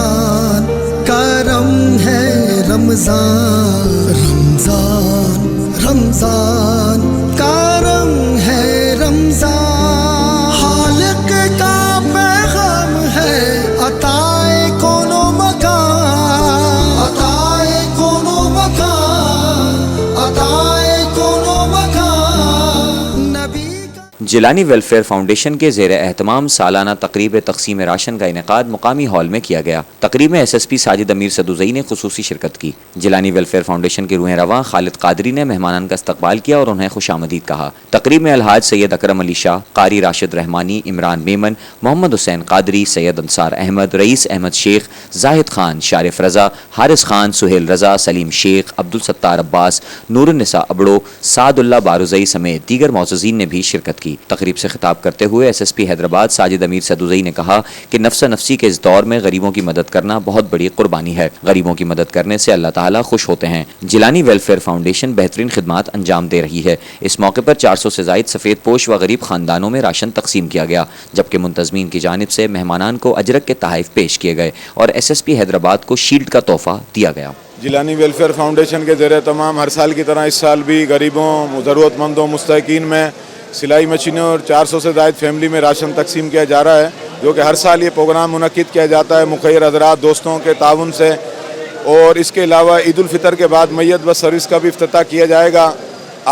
رمضان کرم ہے رمضان رمضان رمضان کرم ہے رمضان خالق کا پیغام ہے عطائے کون و مکان عطائے کون و مکان عطائے کون و مکان نبی جیلانی ویلفیئر فاؤنڈیشن کے زیر اہتمام سالانہ تقریب تقسیم راشن کا انعقاد مقامی ہال میں کیا گیا۔ تقریب میں ایس ایس پی ساجد امیر سدوزئی نے خصوصی شرکت کی۔ جیلانی ویلفیئر فاؤنڈیشن کے روح رواں خالد قادری نے مہمانان کا استقبال کیا اور انہیں خوش آمدید کہا۔ تقریب میں الحاج سید اکرم علی شاہ، قاری راشد رحمانی، عمران میمن، محمد حسین قادری، سید انصار احمد، رئیس احمد شیخ، زاہد خان، شارف رضا، حارث خان، سہیل رضا، سلیم شیخ، عبدالستار عباس، نور النساء ابڑو، سعد اللہ بارزئی سمیت دیگر معززین نے بھی شرکت کی۔ تقریب سے خطاب کرتے ہوئے S S P Hyderabad Sajid Amir Sadozai نے کہا کہ نفس نفسی کے اس دور میں غریبوں کی مدد کرنا بہت بڑی قربانی ہے۔ غریبوں کی مدد کرنے سے اللہ تعالیٰ خوش ہوتے ہیں۔ جیلانی ویلفیئر فاؤنڈیشن بہترین خدمات انجام دے رہی ہے۔ اس موقع پر 400 سے زائد سفید پوش و غریب خاندانوں میں راشن تقسیم کیا گیا، جبکہ منتظمین کی جانب سے مہمانان کو اجرک کے تحائف پیش کیے گئے اور ایس ایس پی حیدرآباد کو شیلڈ کا تحفہ دیا گیا۔ جیلانی ویلفیئر فاؤنڈیشن کے زیر تمام ہر سال کی طرح اس سال بھی غریبوں، ضرورت مندوں، مستحقین میں سلائی مشینوں اور 400 سے زائد فیملی میں راشن تقسیم کیا جا رہا ہے، جو کہ ہر سال یہ پروگرام منعقد کیا جاتا ہے مخیر حضرات دوستوں کے تعاون سے۔ اور اس کے علاوہ عید الفطر کے بعد میت بس سروس کا بھی افتتاح کیا جائے گا۔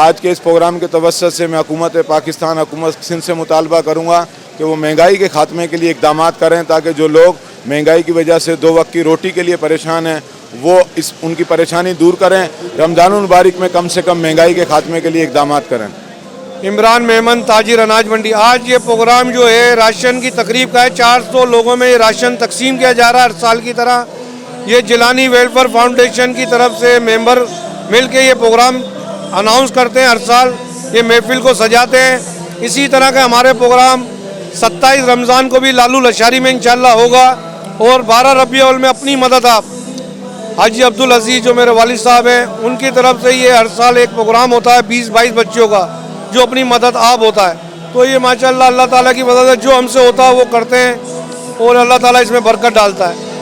آج کے اس پروگرام کے توسط سے میں حکومت پاکستان، حکومت سندھ سے مطالبہ کروں گا کہ وہ مہنگائی کے خاتمے کے لیے اقدامات کریں، تاکہ جو لوگ مہنگائی کی وجہ سے 2 وقت کی روٹی کے لیے پریشان ہیں وہ ان کی پریشانی دور کریں۔ رمضان المبارک میں کم سے کم مہنگائی کے خاتمے کے لیے اقدامات کریں۔ عمران میمن، تاجر اناج منڈی۔ آج یہ پروگرام جو ہے راشن کی تقریب کا ہے۔ 400 لوگوں میں یہ راشن تقسیم کیا جا رہا ہے ہر سال کی طرح۔ یہ جیلانی ویلفیئر فاؤنڈیشن کی طرف سے ممبر مل کے یہ پروگرام اناؤنس کرتے ہیں، ہر سال یہ محفل کو سجاتے ہیں۔ اسی طرح کا ہمارے پروگرام 27 رمضان کو بھی لالو لشاری میں انشاءاللہ ہوگا، اور 12 ربیع الاول میں اپنی مدد آپ حاجی عبدالعزیز جو میرے والد صاحب ہیں ان کی طرف سے یہ ہر سال ایک پروگرام ہوتا ہے 20-22 بچوں کا، جو اپنی مدد آپ ہوتا ہے۔ تو یہ ماشاءاللہ اللہ تعالیٰ کی مدد ہے، جو ہم سے ہوتا ہے وہ کرتے ہیں اور اللہ تعالیٰ اس میں برکت ڈالتا ہے۔